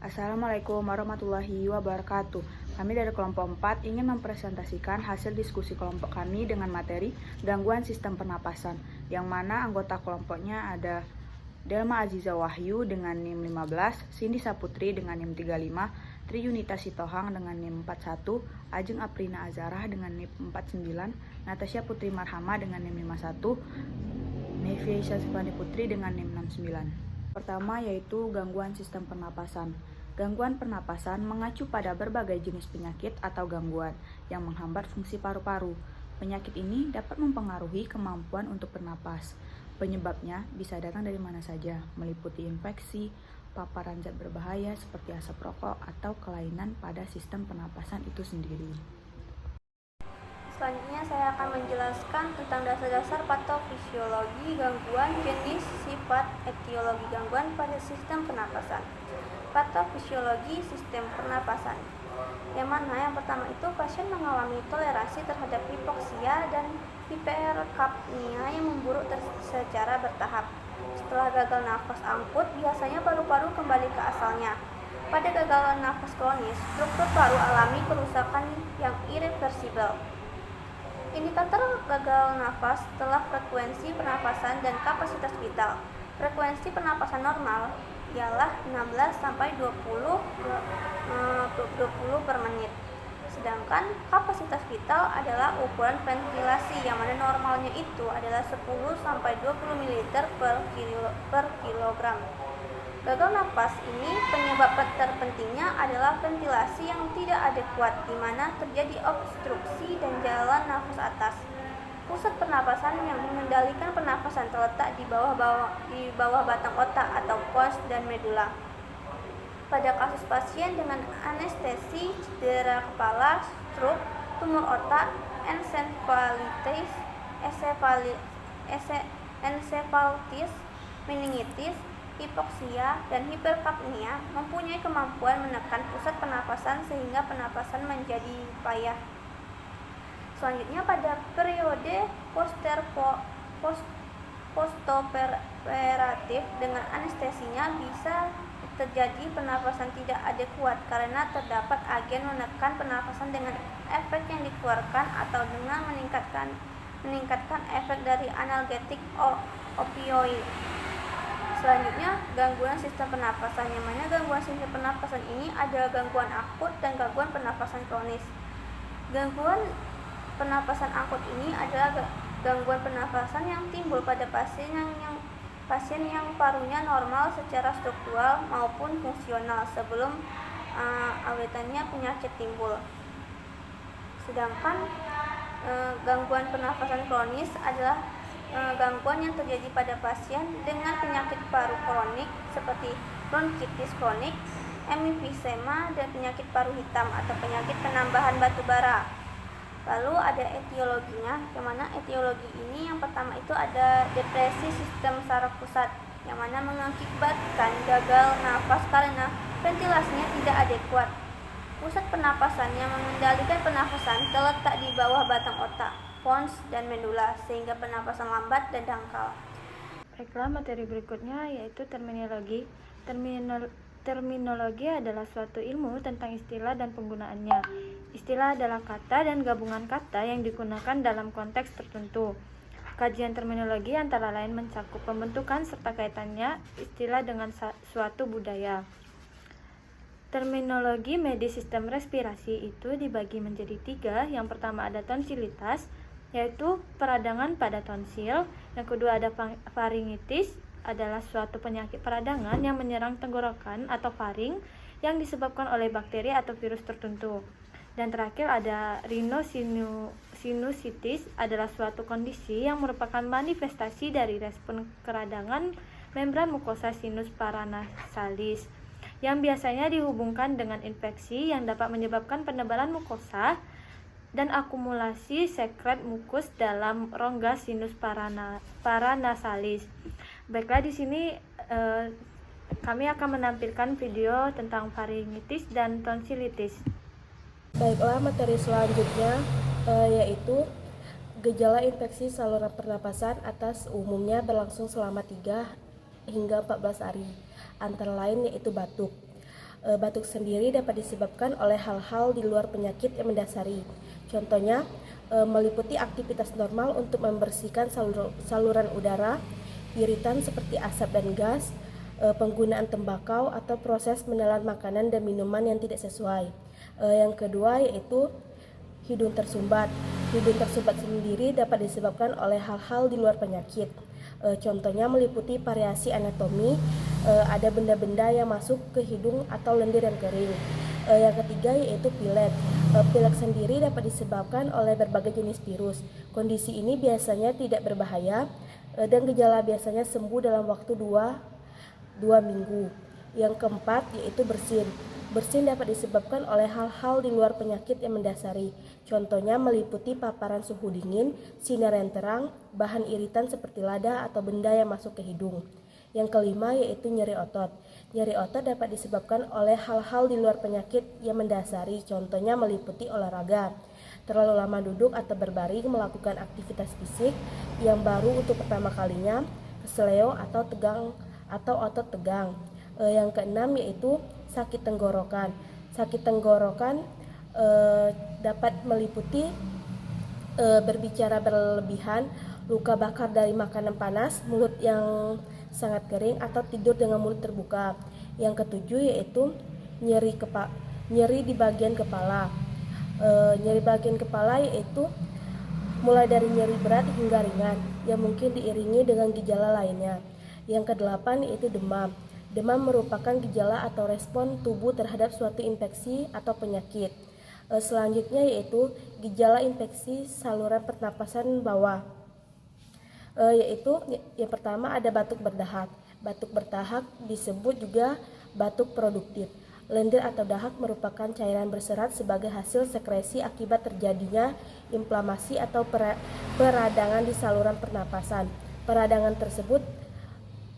Assalamualaikum warahmatullahi wabarakatuh. Kami dari kelompok 4 ingin mempresentasikan hasil diskusi kelompok kami dengan materi gangguan sistem pernapasan, yang mana anggota kelompoknya ada Delma Aziza Wahyu dengan NIM 15, Cindy Saputri dengan NIM 35, Tri Yunita Sitohang dengan NIM 41, Ajeng Aprina Azarah dengan NIM 49, Natasha Putri Marhama dengan NIM 51, Mevi Syazfani Putri dengan NIM 69. Pertama yaitu gangguan sistem pernapasan. Gangguan pernapasan mengacu pada berbagai jenis penyakit atau gangguan yang menghambat fungsi paru-paru. Penyakit ini dapat mempengaruhi kemampuan untuk bernapas. Penyebabnya bisa datang dari mana saja, meliputi infeksi, paparan zat berbahaya seperti asap rokok, atau kelainan pada sistem pernapasan itu sendiri. Selanjutnya saya akan menjelaskan tentang dasar-dasar patofisiologi gangguan, jenis, sifat, etiologi gangguan pada sistem pernapasan. Patofisiologi sistem pernapasan, yang mana yang pertama itu pasien mengalami toleransi terhadap hipoksia dan hiperkapnia yang memburuk secara bertahap. Setelah gagal nafas akut, biasanya paru-paru kembali ke asalnya. Pada gagal nafas kronis, struktur paru alami kerusakan yang irreversibel. Indikator gagal nafas setelah frekuensi pernapasan dan kapasitas vital. Frekuensi pernapasan normal ialah 16 sampai 20 per menit. Sedangkan kapasitas vital adalah ukuran ventilasi yang mana normalnya itu adalah 10 sampai 20 ml per kilogram. Gagal napas ini penyebab terpentingnya adalah ventilasi yang tidak adekuat, di mana terjadi obstruksi dan jalan nafas atas. Pusat pernapasan yang mengendalikan pernapasan terletak di bawah batang otak atau pons dan medula. Pada kasus pasien dengan anestesi, cedera kepala, stroke, tumor otak, ensefalitis, meningitis, hipoksia, dan hiperkapnia mempunyai kemampuan menekan pusat pernapasan sehingga pernapasan menjadi payah. Selanjutnya pada periode postoperatif dengan anestesinya bisa terjadi pernapasan tidak adekuat karena terdapat agen menekan pernapasan dengan efek yang dikeluarkan atau dengan meningkatkan efek dari analgetik opioid. Selanjutnya, gangguan sistem pernapasan, yang mana gangguan sistem pernapasan ini ada gangguan akut dan gangguan pernapasan kronis. Gangguan pernapasan akut ini adalah gangguan pernapasan yang timbul pada pasien yang parunya normal secara struktural maupun fungsional sebelum awetannya penyakit timbul. Sedangkan gangguan pernapasan kronis adalah gangguan yang terjadi pada pasien dengan penyakit paru kronik seperti bronkitis kronik, emifisema, dan penyakit paru hitam atau penyakit penambahan batu bara. Lalu ada etiologinya, yang mana etiologi ini yang pertama itu ada depresi sistem saraf pusat, yang mana mengakibatkan gagal nafas karena ventilasinya tidak adekuat. Pusat pernapasan yang mengendalikan pernapasan terletak di bawah batang otak, pons, dan medula, sehingga pernapasan lambat dan dangkal. Baiklah, materi berikutnya yaitu terminologi. Terminologi adalah suatu ilmu tentang istilah dan penggunaannya. Istilah adalah kata dan gabungan kata yang digunakan dalam konteks tertentu. Kajian terminologi antara lain mencakup pembentukan serta kaitannya istilah dengan suatu budaya. Terminologi medis sistem respirasi itu dibagi menjadi 3. Yang pertama ada tonsilitas, yaitu peradangan pada tonsil. Yang kedua ada faringitis, adalah suatu penyakit peradangan yang menyerang tenggorokan atau faring yang disebabkan oleh bakteri atau virus tertentu. Dan terakhir ada rhinosinusitis, adalah suatu kondisi yang merupakan manifestasi dari respon keradangan membran mukosa sinus paranasalis yang biasanya dihubungkan dengan infeksi yang dapat menyebabkan penebalan mukosa dan akumulasi sekret mukus dalam rongga sinus paranasalis. Baiklah, di sini kami akan menampilkan video tentang faringitis dan tonsilitis. Baiklah, materi selanjutnya yaitu gejala infeksi saluran pernapasan atas umumnya berlangsung selama 3 hingga 14 hari. Antara lain yaitu batuk. Batuk sendiri dapat disebabkan oleh hal-hal di luar penyakit yang mendasari. Contohnya meliputi aktivitas normal untuk membersihkan saluran udara, iritan seperti asap dan gas, penggunaan tembakau atau proses menelan makanan dan minuman yang tidak sesuai. Yang kedua yaitu hidung tersumbat. Hidung tersumbat sendiri dapat disebabkan oleh hal-hal di luar penyakit. Contohnya meliputi variasi anatomi, ada benda-benda yang masuk ke hidung atau lendir yang kering. Yang ketiga yaitu pilek. Pilek sendiri dapat disebabkan oleh berbagai jenis virus. Kondisi ini biasanya tidak berbahaya dan gejala biasanya sembuh dalam waktu 2 minggu. Yang keempat yaitu bersin. Bersin dapat disebabkan oleh hal-hal di luar penyakit yang mendasari. Contohnya meliputi paparan suhu dingin, sinar yang terang, bahan iritan seperti lada atau benda yang masuk ke hidung. Yang kelima yaitu nyeri otot. Nyeri otot dapat disebabkan oleh hal-hal di luar penyakit yang mendasari. Contohnya meliputi olahraga, terlalu lama duduk atau berbaring, melakukan aktivitas fisik yang baru untuk pertama kalinya, keseleo atau tegang atau otot tegang. Yang keenam yaitu sakit tenggorokan. Sakit tenggorokan dapat meliputi berbicara berlebihan, luka bakar dari makanan panas, mulut yang sangat kering atau tidur dengan mulut terbuka. Yang ketujuh yaitu nyeri di bagian kepala. Nyeri bagian kepala yaitu mulai dari nyeri berat hingga ringan yang mungkin diiringi dengan gejala lainnya. Yang kedelapan yaitu demam. Demam merupakan gejala atau respon tubuh terhadap suatu infeksi atau penyakit. Selanjutnya yaitu gejala infeksi saluran pernapasan bawah. Yaitu yang pertama ada batuk berdahak. Batuk berdahak disebut juga batuk produktif. Lendir atau dahak merupakan cairan berserat sebagai hasil sekresi akibat terjadinya inflamasi atau peradangan di saluran pernapasan. Peradangan tersebut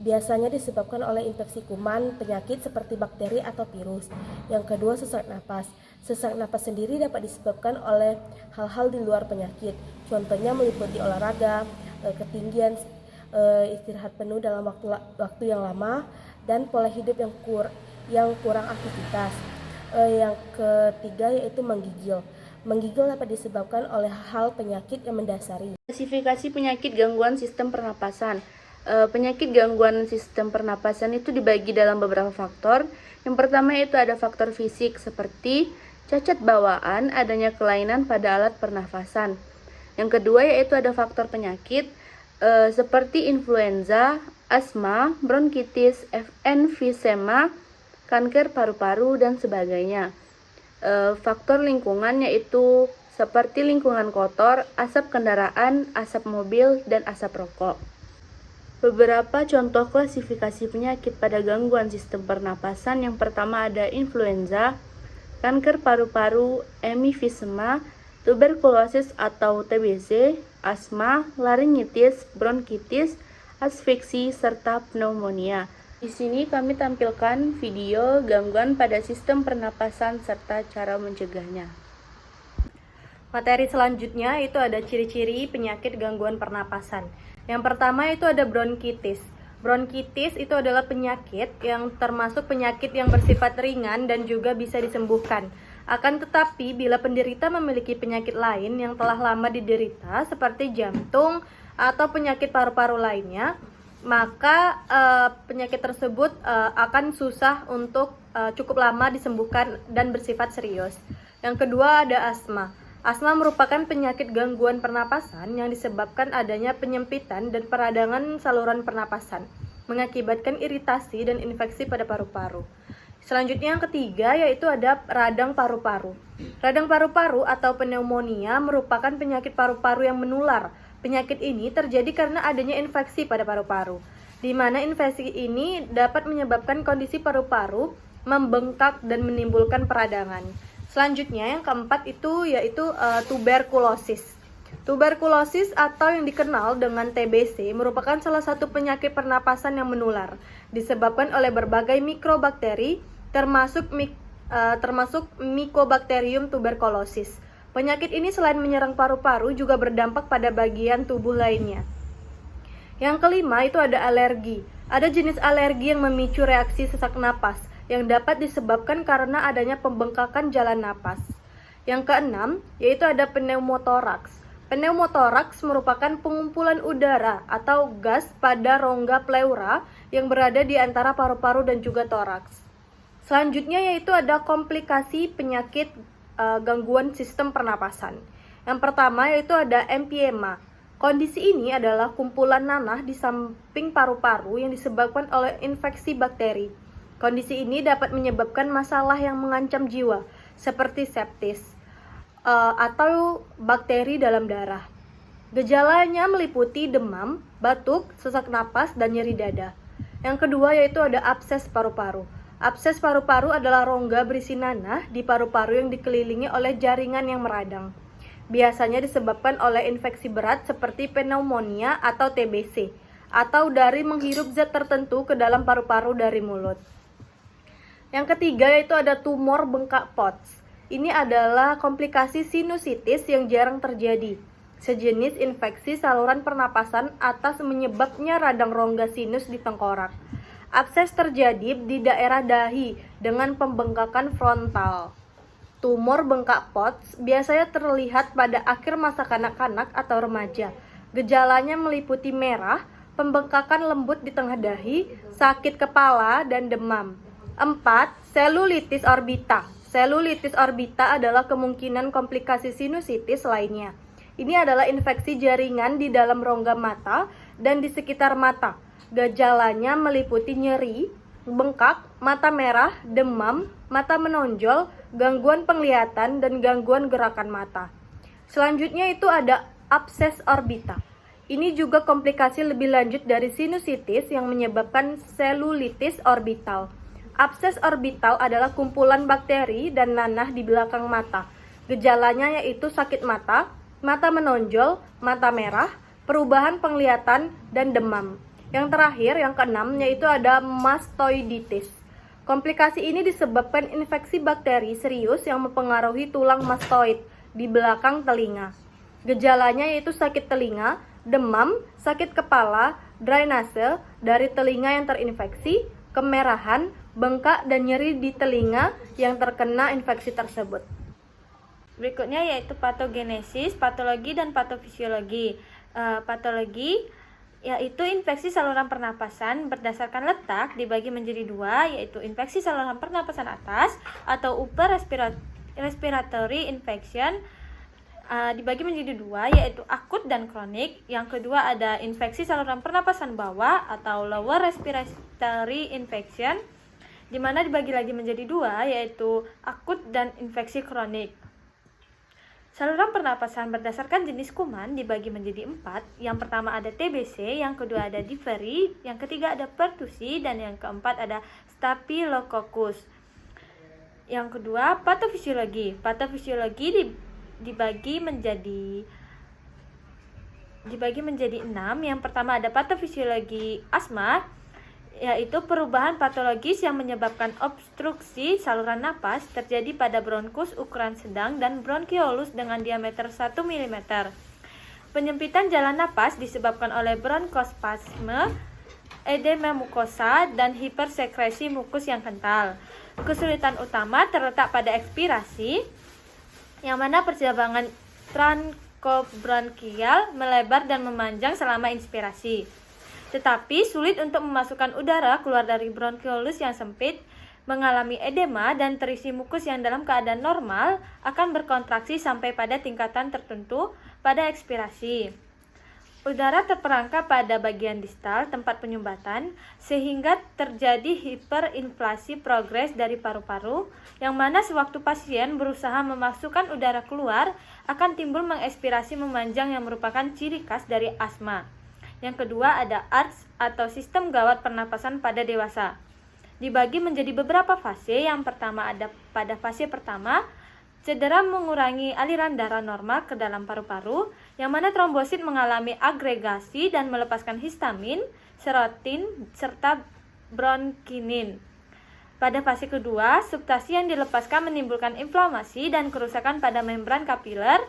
biasanya disebabkan oleh infeksi kuman, penyakit seperti bakteri atau virus. Yang kedua, sesak napas. Sesak napas sendiri dapat disebabkan oleh hal-hal di luar penyakit. Contohnya meliputi olahraga, ketinggian istirahat penuh dalam waktu yang lama, dan pola hidup yang kurang aktivitas. Yang ketiga yaitu menggigil. Menggigil dapat disebabkan oleh hal penyakit yang mendasari. Klasifikasi penyakit gangguan sistem pernapasan. Penyakit gangguan sistem pernapasan itu dibagi dalam beberapa faktor. Yang pertama itu ada faktor fisik seperti cacat bawaan, adanya kelainan pada alat pernafasan. Yang kedua yaitu ada faktor penyakit seperti influenza, asma, bronkitis, emfisema, kanker paru-paru, dan sebagainya. Faktor lingkungan yaitu seperti lingkungan kotor, asap kendaraan, asap mobil, dan asap rokok. Beberapa contoh klasifikasi penyakit pada gangguan sistem pernapasan. Yang pertama ada influenza, kanker paru-paru, emfisema, tuberkulosis atau TBC, asma, laringitis, bronkitis, asfiksi, serta pneumonia. Di sini kami tampilkan video gangguan pada sistem pernapasan serta cara mencegahnya. Materi selanjutnya itu ada ciri-ciri penyakit gangguan pernapasan. Yang pertama itu ada bronkitis. Bronkitis itu adalah penyakit yang termasuk penyakit yang bersifat ringan dan juga bisa disembuhkan. Akan tetapi bila penderita memiliki penyakit lain yang telah lama diderita seperti jantung atau penyakit paru-paru lainnya, maka penyakit tersebut akan susah untuk cukup lama disembuhkan dan bersifat serius. Yang kedua ada asma. Asma merupakan penyakit gangguan pernapasan yang disebabkan adanya penyempitan dan peradangan saluran pernapasan, mengakibatkan iritasi dan infeksi pada paru-paru. Selanjutnya yang ketiga yaitu ada radang paru-paru. Radang paru-paru atau pneumonia merupakan penyakit paru-paru yang menular. Penyakit ini terjadi karena adanya infeksi pada paru-paru, di mana infeksi ini dapat menyebabkan kondisi paru-paru membengkak dan menimbulkan peradangan. Selanjutnya yang keempat itu yaitu tuberkulosis. Tuberkulosis atau yang dikenal dengan TBC merupakan salah satu penyakit pernapasan yang menular, disebabkan oleh berbagai mikrobakteri termasuk Mycobacterium tuberculosis. Penyakit ini selain menyerang paru-paru juga berdampak pada bagian tubuh lainnya. Yang kelima itu ada alergi. Ada jenis alergi yang memicu reaksi sesak napas. yang dapat disebabkan karena adanya pembengkakan jalan napas. Yang keenam, yaitu ada pneumotoraks. Pneumotoraks merupakan pengumpulan udara atau gas pada rongga pleura yang berada di antara paru-paru dan juga toraks. Selanjutnya yaitu ada komplikasi penyakit gangguan sistem pernapasan. Yang pertama yaitu ada emphysema. Kondisi ini adalah kumpulan nanah di samping paru-paru yang disebabkan oleh infeksi bakteri. Kondisi ini dapat menyebabkan masalah yang mengancam jiwa, seperti sepsis atau bakteri dalam darah. Gejalanya meliputi demam, batuk, sesak napas, dan nyeri dada. Yang kedua yaitu ada abses paru-paru. Abses paru-paru adalah rongga berisi nanah di paru-paru yang dikelilingi oleh jaringan yang meradang. Biasanya disebabkan oleh infeksi berat seperti pneumonia atau TBC, atau dari menghirup zat tertentu ke dalam paru-paru dari mulut. Yang ketiga yaitu ada tumor bengkak Potts. Ini adalah komplikasi sinusitis yang jarang terjadi, sejenis infeksi saluran pernapasan atas menyebabnya radang rongga sinus di tengkorak. Abses terjadi di daerah dahi dengan pembengkakan frontal. Tumor bengkak Potts biasanya terlihat pada akhir masa kanak-kanak atau remaja. Gejalanya meliputi merah, pembengkakan lembut di tengah dahi, sakit kepala, dan demam. 4. Selulitis orbita. Selulitis orbita adalah kemungkinan komplikasi sinusitis lainnya. Ini adalah infeksi jaringan di dalam rongga mata dan di sekitar mata. Gejalanya meliputi nyeri, bengkak, mata merah, demam, mata menonjol, gangguan penglihatan, dan gangguan gerakan mata. Selanjutnya itu ada abses orbita. Ini juga komplikasi lebih lanjut dari sinusitis yang menyebabkan selulitis orbital. Abses orbital adalah kumpulan bakteri dan nanah di belakang mata. Gejalanya yaitu sakit mata, mata menonjol, mata merah, perubahan penglihatan, dan demam. Yang terakhir, yang keenam, yaitu ada mastoiditis. Komplikasi ini disebabkan infeksi bakteri serius yang mempengaruhi tulang mastoid di belakang telinga. Gejalanya yaitu sakit telinga, demam, sakit kepala, drainase dari telinga yang terinfeksi, kemerahan, bengkak, dan nyeri di telinga yang terkena infeksi tersebut. Berikutnya yaitu patogenesis, patologi, dan patofisiologi. Patologi yaitu infeksi saluran pernapasan berdasarkan letak dibagi menjadi dua, yaitu infeksi saluran pernapasan atas atau upper respiratory infection dibagi menjadi dua, yaitu akut dan kronik. Yang kedua ada infeksi saluran pernapasan bawah atau lower respiratory infection, di mana dibagi lagi menjadi dua, yaitu akut dan infeksi kronik. Saluran pernapasan berdasarkan jenis kuman dibagi menjadi 4. Yang pertama ada TBC, yang kedua ada diferi, yang ketiga ada pertusi, dan yang keempat ada staphylococcus. Yang kedua patofisiologi. Patofisiologi dibagi menjadi 6. Yang pertama ada patofisiologi asma, yaitu perubahan patologis yang menyebabkan obstruksi saluran napas terjadi pada bronkus ukuran sedang dan bronkiolus dengan diameter 1 mm. Penyempitan jalan napas disebabkan oleh bronkospasme, edema mukosa, dan hipersekresi mukus yang kental. Kesulitan utama terletak pada ekspirasi, yang mana percabangan trankobronkial melebar dan memanjang selama inspirasi. Tetapi sulit untuk memasukkan udara keluar dari bronkiolus yang sempit, mengalami edema, dan terisi mukus yang dalam keadaan normal akan berkontraksi sampai pada tingkatan tertentu pada ekspirasi. Udara terperangkap pada bagian distal tempat penyumbatan sehingga terjadi hiperinflasi progres dari paru-paru, yang mana sewaktu pasien berusaha memasukkan udara keluar akan timbul mengekspirasi memanjang yang merupakan ciri khas dari asma. Yang kedua ada ARDS atau sistem gawat pernapasan pada dewasa. Dibagi menjadi beberapa fase. Yang pertama ada pada fase pertama, cedera mengurangi aliran darah normal ke dalam paru-paru, yang mana trombosit mengalami agregasi dan melepaskan histamin, serotin, serta bronkinin. Pada fase kedua, substansi yang dilepaskan menimbulkan inflamasi dan kerusakan pada membran kapiler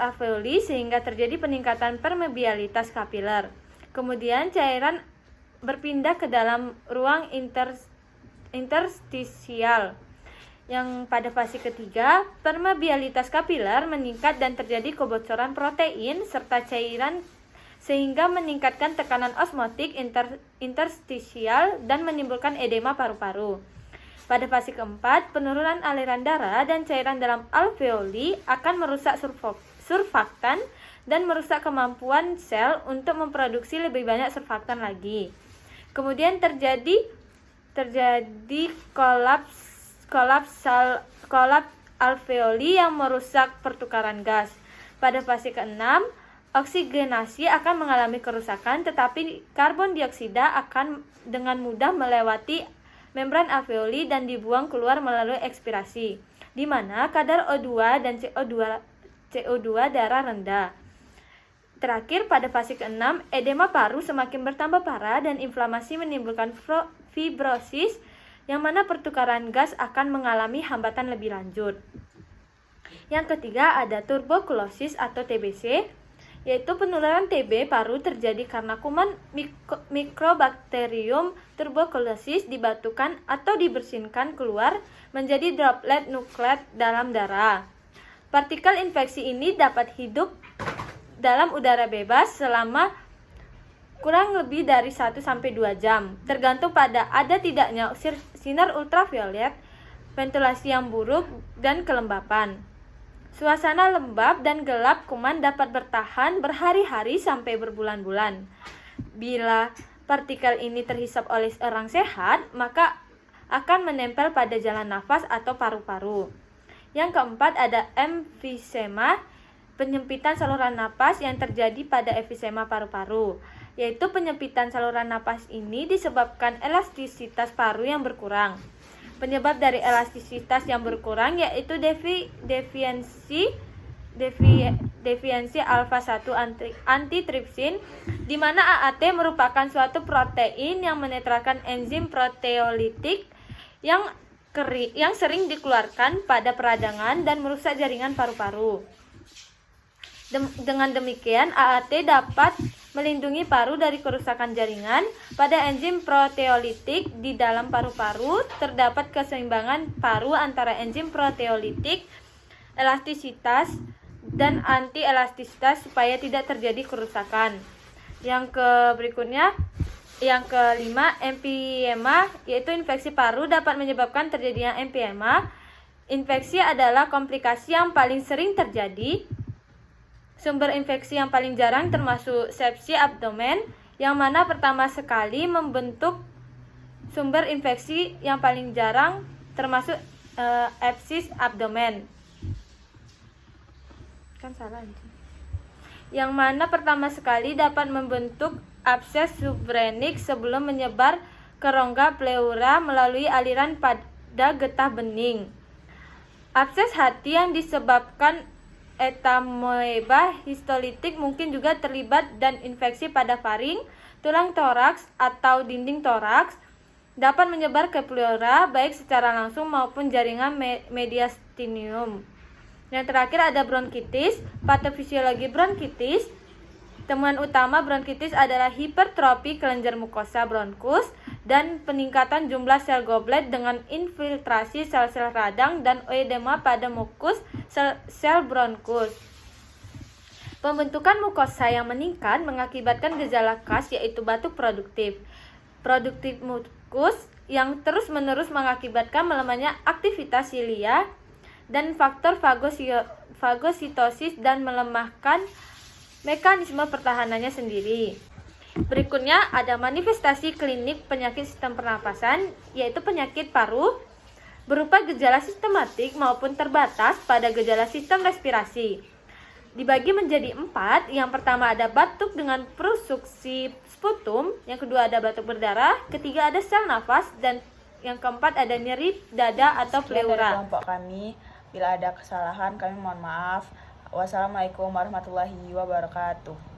alveoli sehingga terjadi peningkatan permeabilitas kapiler. Kemudian cairan berpindah ke dalam ruang interstisial. Yang pada fase ketiga, permeabilitas kapiler meningkat dan terjadi kebocoran protein serta cairan sehingga meningkatkan tekanan osmotik interstisial dan menimbulkan edema paru-paru. Pada fase keempat, penurunan aliran darah dan cairan dalam alveoli akan merusak surfaktan dan merusak kemampuan sel untuk memproduksi lebih banyak surfaktan lagi. Kemudian terjadi kolaps alveoli yang merusak pertukaran gas. Pada fase ke-6, oksigenasi akan mengalami kerusakan, tetapi karbon dioksida akan dengan mudah melewati membran alveoli dan dibuang keluar melalui ekspirasi, di mana kadar O2 dan CO2 darah rendah. Terakhir, pada fase ke-6, edema paru semakin bertambah parah dan inflamasi menimbulkan fibrosis, yang mana pertukaran gas akan mengalami hambatan lebih lanjut. Yang ketiga ada tuberkulosis atau TBC, yaitu penularan TB paru terjadi karena kuman Mycobacterium tuberculosis dibatukan atau dibersinkan keluar menjadi droplet nukleat dalam darah. Partikel infeksi ini dapat hidup dalam udara bebas selama kurang lebih dari 1-2 jam, tergantung pada ada tidaknya sinar ultraviolet, ventilasi yang buruk, dan kelembapan. Suasana lembab dan gelap kuman dapat bertahan berhari-hari sampai berbulan-bulan. Bila partikel ini terhisap oleh orang sehat, maka akan menempel pada jalan nafas atau paru-paru. Yang keempat ada emfisema, penyempitan saluran napas yang terjadi pada emfisema paru-paru, yaitu penyempitan saluran napas ini disebabkan elastisitas paru yang berkurang. Penyebab dari elastisitas yang berkurang yaitu defiensi alfa-1 antitripsin, di mana AAT merupakan suatu protein yang menetralkan enzim proteolitik yang sering dikeluarkan pada peradangan dan merusak jaringan paru-paru. Dengan demikian, AAT dapat melindungi paru dari kerusakan jaringan. Pada enzim proteolitik di dalam paru-paru terdapat keseimbangan paru antara enzim proteolitik, elastisitas, dan anti-elastisitas supaya tidak terjadi kerusakan. Yang berikutnya, yang kelima, emphysema, yaitu infeksi paru dapat menyebabkan terjadinya emphysema. Infeksi adalah komplikasi yang paling sering terjadi. Sumber infeksi yang paling jarang termasuk sepsi abdomen, yang mana pertama sekali membentuk sumber infeksi yang paling jarang termasuk absces abdomen. Kan salah. Yang mana pertama sekali dapat membentuk abses subrenik sebelum menyebar ke rongga pleura melalui aliran pada getah bening. Abses hati yang disebabkan etamoeba histolitik mungkin juga terlibat, dan infeksi pada faring, tulang toraks atau dinding toraks dapat menyebar ke pleura baik secara langsung maupun jaringan mediastinium. Yang terakhir ada bronkitis. Patofisiologi bronkitis. Temuan utama bronkitis adalah hipertrofi kelenjar mukosa bronkus dan peningkatan jumlah sel goblet dengan infiltrasi sel-sel radang dan edema pada mukus sel bronkus. Pembentukan mukosa yang meningkat mengakibatkan gejala khas yaitu batuk produktif. Produktif mukus yang terus-menerus mengakibatkan melemahnya aktivitas silia dan faktor fagositosis dan melemahkan mekanisme pertahanannya sendiri. Berikutnya ada manifestasi klinik penyakit sistem pernapasan, yaitu penyakit paru berupa gejala sistematik maupun terbatas pada gejala sistem respirasi. Dibagi menjadi 4. Yang pertama ada batuk dengan produksi sputum, yang kedua ada batuk berdarah, ketiga ada sel nafas, dan yang keempat ada nyeri dada atau pleura. Dari kelompok kami, bila ada kesalahan kami mohon maaf. Wassalamualaikum warahmatullahi wabarakatuh.